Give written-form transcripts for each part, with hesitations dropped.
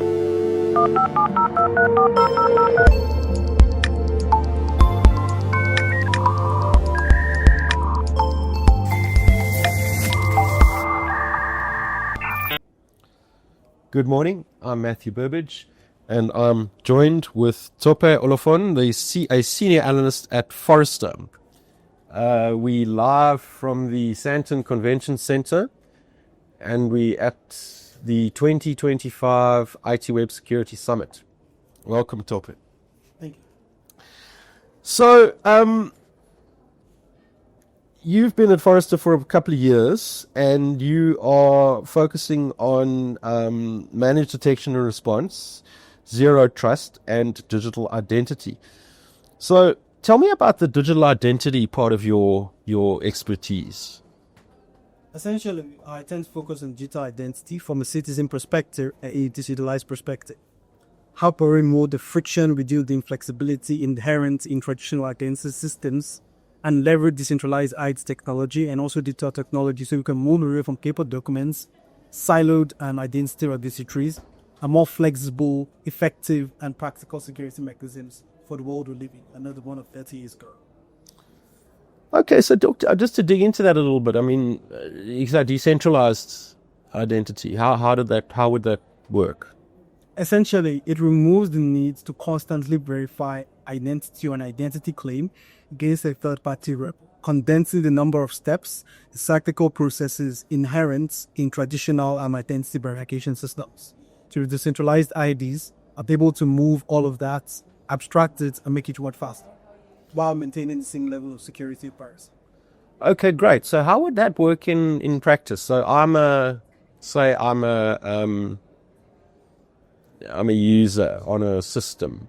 Good morning, I'm Matthew Burbidge, and I'm joined with Tope Olufon, a senior analyst at Forrester. We live from the Sandton Convention Center, and we at the 2025 ITWeb Security Summit. Welcome, Tope. Thank you. So, you've been at Forrester for a couple of years, and you are focusing on managed detection and response, zero trust, and digital identity. So tell me about the digital identity part of your expertise. Essentially, I tend to focus on digital identity from a citizen perspective and a digitalized perspective. How to remove the friction, reduce the inflexibility inherent in traditional identity systems, and leverage decentralized ID technology and also digital technology so we can move away from paper documents, siloed and identity registries, and more flexible, effective, and practical security mechanisms for the world we live in, another one of 30 years ago. Okay, so Doctor, just to dig into that a little bit, I mean, is that decentralized identity? How would that work? Essentially, it removes the need to constantly verify identity or an identity claim against a third-party rep, condensing the number of steps, the cyclical processes inherent in traditional identity verification systems. To decentralized IDs are able to move all of that, abstract it, and make it work faster, while maintaining the same level of security pairs. Okay, great. So how would that work in practice? So I'm a user on a system.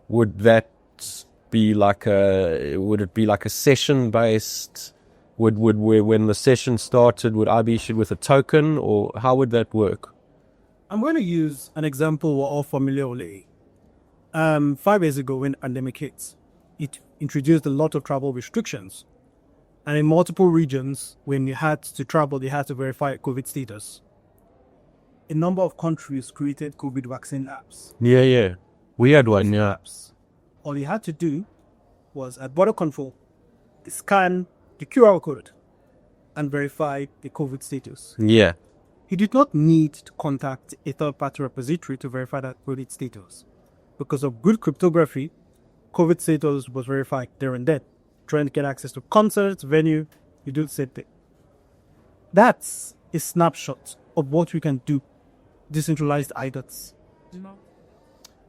Would it be like a session based? Would when the session started, would I be issued with a token, or how would that work? I'm going to use an example we're all familiar with. 5 years ago, when the pandemic hit, it introduced a lot of travel restrictions. And in multiple regions, when you had to travel, you had to verify COVID status. A number of countries created COVID vaccine apps. Yeah. We had one, yeah. Apps. All you had to do was, at border control, scan the QR code and verify the COVID status. Yeah. You did not need to contact a third-party repository to verify that COVID status. Because of good cryptography, COVID status was verified there and then. Trying to get access to concerts, venue, you do the same thing. That's a snapshot of what we can do. Decentralized IDOTs.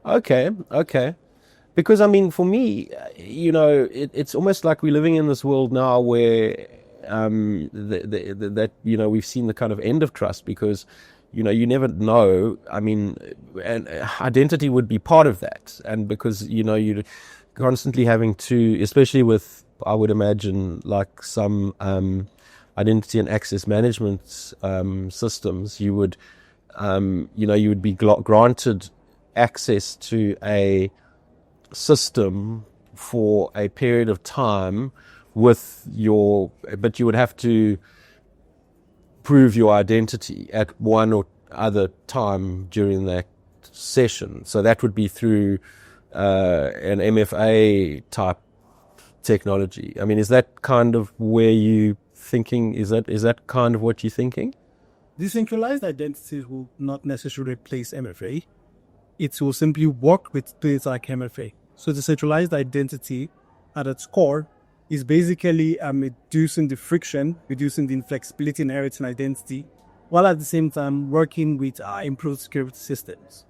Okay. Because, I mean, for me, it's almost like we're living in this world now where that we've seen the kind of end of trust, because you never know. I mean, and identity would be part of that, and because you're constantly having to, especially with, I would imagine, like some identity and access management systems, you would be granted access to a system for a period of time but you would have to prove your identity at one or other time during that session. So that would be through an MFA type technology. I mean, is that kind of where you thinking? Is that kind of what you're thinking? Decentralized identities will not necessarily replace MFA. It will simply work with things like MFA. So decentralized identity at its core is basically reducing the friction, reducing the inflexibility inherent in identity, while at the same time working with improved security systems.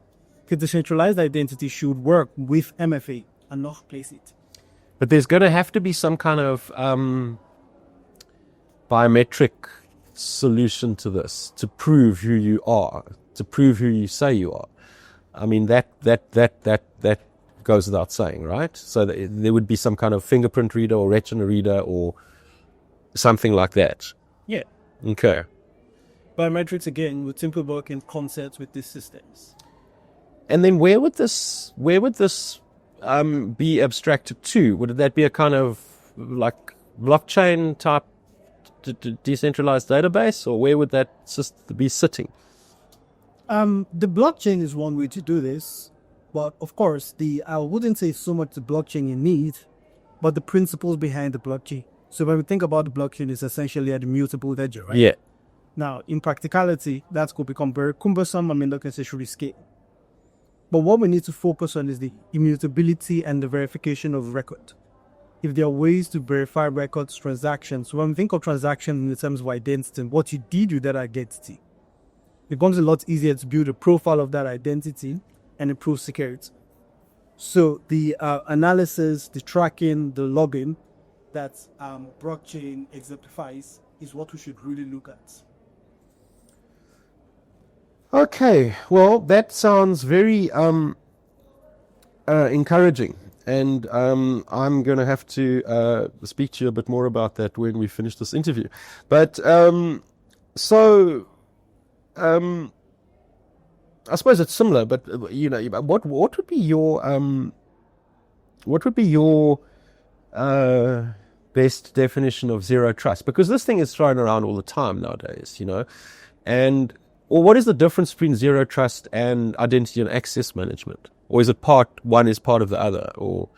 Because decentralized identity should work with MFA and not replace it. But there's going to have to be some kind of biometric solution to this to prove who you are, to prove who you say you are. I mean, that goes without saying, right? So there would be some kind of fingerprint reader or retina reader or something like that. Yeah. Okay. Biometrics, again, would simply work in concert with these systems. And then where would this be abstracted to? Would that be a kind of like blockchain type decentralized database, or where would that be sitting? The blockchain is one way to do this, but of course, I wouldn't say so much the blockchain you need, but the principles behind the blockchain. So when we think about the blockchain, it's essentially an immutable ledger, right? Yeah. Now, in practicality, that could become very cumbersome and may not necessarily scale. But what we need to focus on is the immutability and the verification of record. If there are ways to verify records, transactions, when we think of transactions in terms of identity, what you did with that identity, it becomes a lot easier to build a profile of that identity and improve security. So the analysis, the tracking, the logging that blockchain exemplifies is what we should really look at. Okay, well, that sounds very encouraging, and I'm going to have to speak to you a bit more about that when we finish this interview. But I suppose it's similar. But what would be your best definition of zero trust? Because this thing is thrown around all the time nowadays, and. Or what is the difference between zero trust and identity and access management? Or is it one is part of the other? Or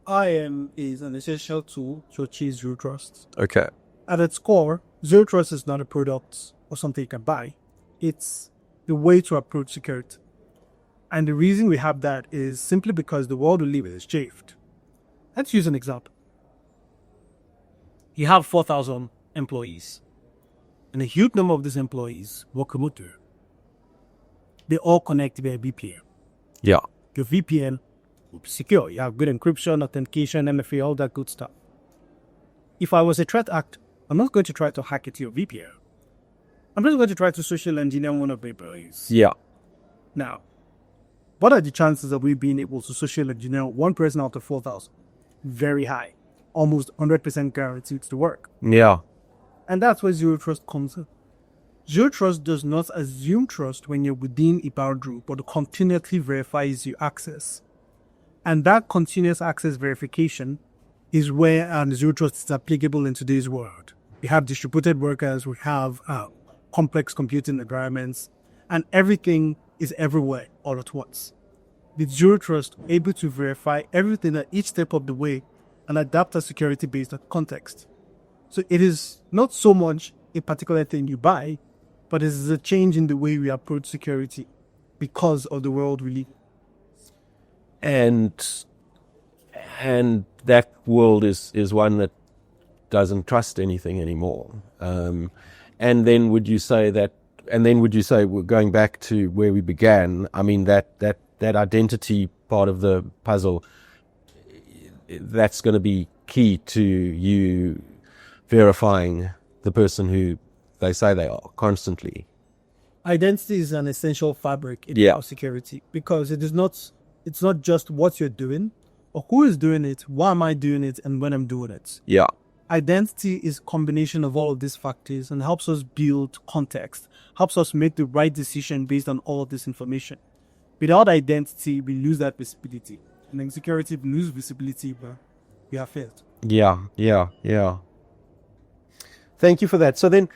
IAM is an essential tool to achieve zero trust. Okay. At its core, zero trust is not a product or something you can buy. It's the way to approach security. And the reason we have that is simply because the world we live in is changed. Let's use an example. You have 4,000 employees. And a huge number of these employees work remotely. They all connect via VPN. Yeah. Your VPN will be secure. You have good encryption, authentication, MFA, all that good stuff. If I was a threat actor, I'm not going to try to hack into your VPN. I'm just going to try to social engineer one of the employees. Yeah. Now, what are the chances of we being able to social engineer one person out of 4,000? Very high. Almost 100% guaranteed to work. Yeah. And that's where zero trust comes in. Zero trust does not assume trust when you're within a boundary, but continuously verifies your access. And that continuous access verification is where zero trust is applicable in today's world. We have distributed workers, we have complex computing environments, and everything is everywhere all at once. With zero trust, we're able to verify everything at each step of the way and adapt our security based on context. So it is not so much a particular thing you buy, but it is a change in the way we approach security because of the world we live in. And that world is one that doesn't trust anything anymore. And then would you say we're going back to where we began? I mean, that identity part of the puzzle, that's going to be key to you verifying the person who they say they are constantly. Identity is an essential fabric in our security because it's not just what you're doing or who is doing it, why am I doing it, and when I'm doing it. Yeah. Identity is a combination of all of these factors and helps us build context, helps us make the right decision based on all of this information. Without identity, we lose that visibility. And in security, we lose visibility, but we have failed. Yeah. Thank you for that. So then,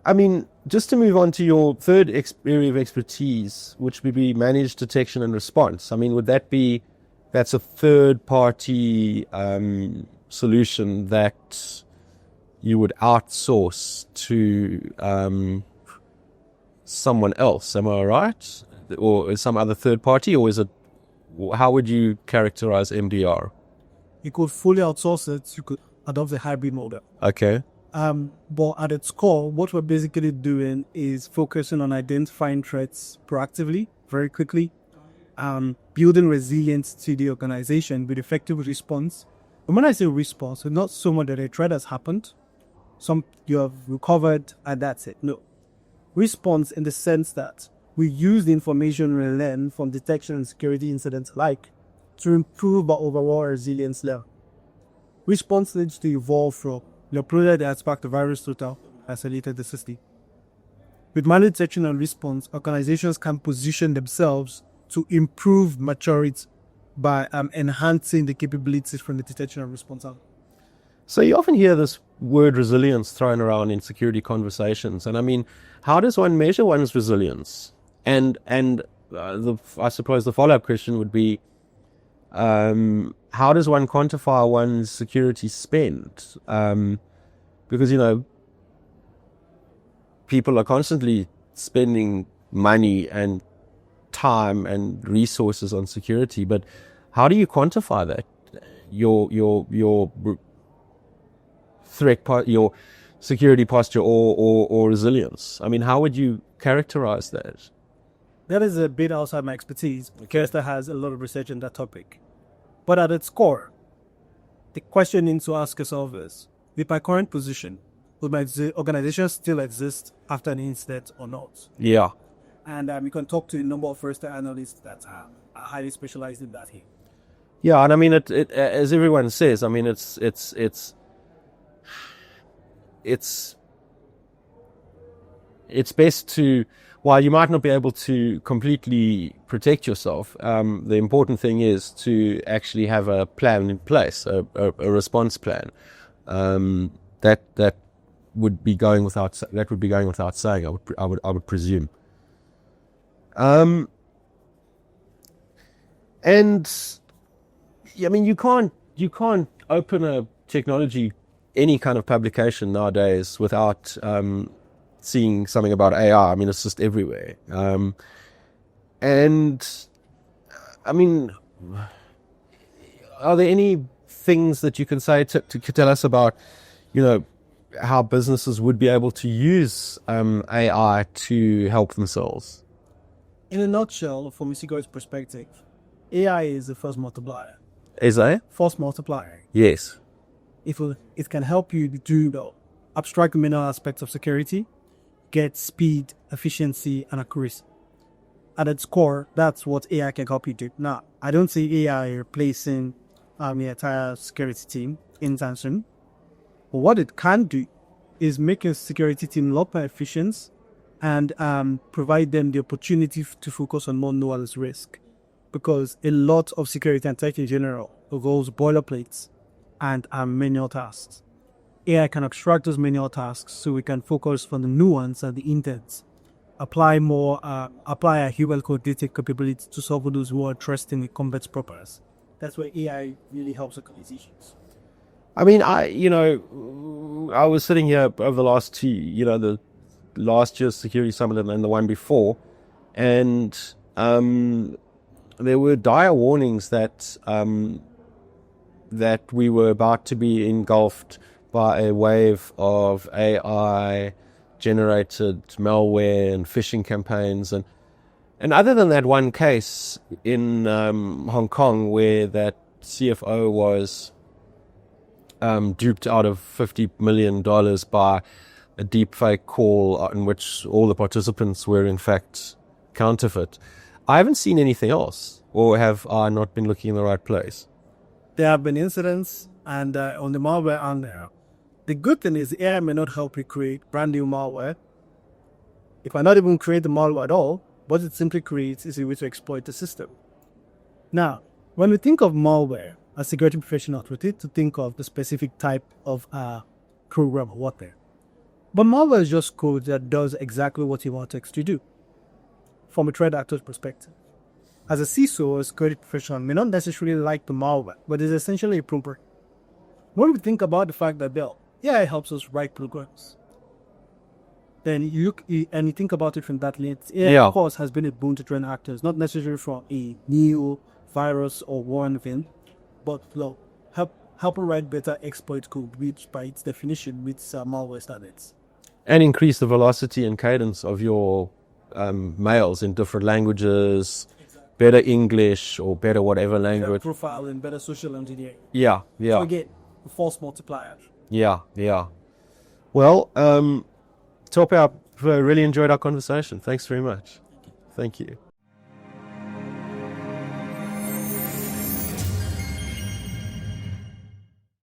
I mean, just to move on to your third area of expertise, which would be managed detection and response. I mean, that's a third-party solution that you would outsource to someone else. Am I right? Or some other third party? Or how would you characterize MDR? You could fully outsource it. You could adopt a hybrid model. Okay. But at its core, what we're basically doing is focusing on identifying threats proactively, very quickly, building resilience to the organization with effective response. And when I say response, it's not so much that a threat has happened, you have recovered, and that's it. No. Response in the sense that we use the information we learn from detection and security incidents alike to improve our overall resilience level. Response needs to evolve from the uploaded aspect the virus total isolated the system. With manual detection and response, organizations can position themselves to improve maturity by enhancing the capabilities from the detection and response. So you often hear this word resilience thrown around in security conversations. And I mean, how does one measure one's resilience? And I suppose the follow-up question would be, how does one quantify one's security spend? Because, people are constantly spending money and time and resources on security, but how do you quantify that? Your your security posture or resilience? I mean, how would you characterize that? That is a bit outside my expertise. Forrester has a lot of research on that topic. But at its core, the question you need to ask yourself is, with my current position, will my organization still exist after an incident or not? Yeah. And you can talk to a number of Forrester analysts that are highly specialized in that here. Yeah, and I mean, it as everyone says, I mean, it's best to, while you might not be able to completely protect yourself, the important thing is to actually have a plan in place, a response plan. That would be going without saying. I would presume. And I mean, you can't open a technology, any kind of publication nowadays without seeing something about AI. I mean, it's just everywhere. And I mean, are there any things that you can say to tell us about, how businesses would be able to use AI to help themselves? In a nutshell, from a security perspective, AI is the first multiplier. Is AI? Force multiplier. Yes. It can help you do the abstract many aspects of security, get speed, efficiency, and accuracy. At its core, that's what AI can help you do. Now, I don't see AI replacing the entire security team in soon. But what it can do is make a security team a lot more efficient and provide them the opportunity to focus on more nuanced risk. Because a lot of security and tech in general goes boilerplates and manual tasks. AI can extract those manual tasks so we can focus on the nuance and the intents. Apply a human cognitive capability to solve those who are interested in complex problems. That's where AI really helps organizations. I mean, I was sitting here over the last two, the last year's Security Summit and the one before, and there were dire warnings that we were about to be engulfed by a wave of AI-generated malware and phishing campaigns, and other than that one case in Hong Kong where that CFO was duped out of $50 million by a deepfake call in which all the participants were in fact counterfeit, I haven't seen anything else, or have I not been looking in the right place? There have been incidents, and on the malware and there. The good thing is AI may not help you create brand new malware. It might not even create the malware at all. What it simply creates is a way to exploit the system. Now, when we think of malware, as security professionals, we need to think of the specific type of program or whatever. But malware is just code that does exactly what you want it to do, from a threat actor's perspective. As a CISO or a security professional may not necessarily like the malware, but it's essentially a program. When we think about the fact that AI helps us write programs, then you think about it from that lens. AI, of course, has been a boon to threat actors, not necessarily from a new virus or one thing, but helping write better exploit code, which by its definition meets malware standards. And increase the velocity and cadence of your mails in different languages, better English or better whatever language. Better profiling, better social engineering. Yeah. So again, a false multiplier. Yeah. Well, Tope, I really enjoyed our conversation. Thanks very much. Thank you.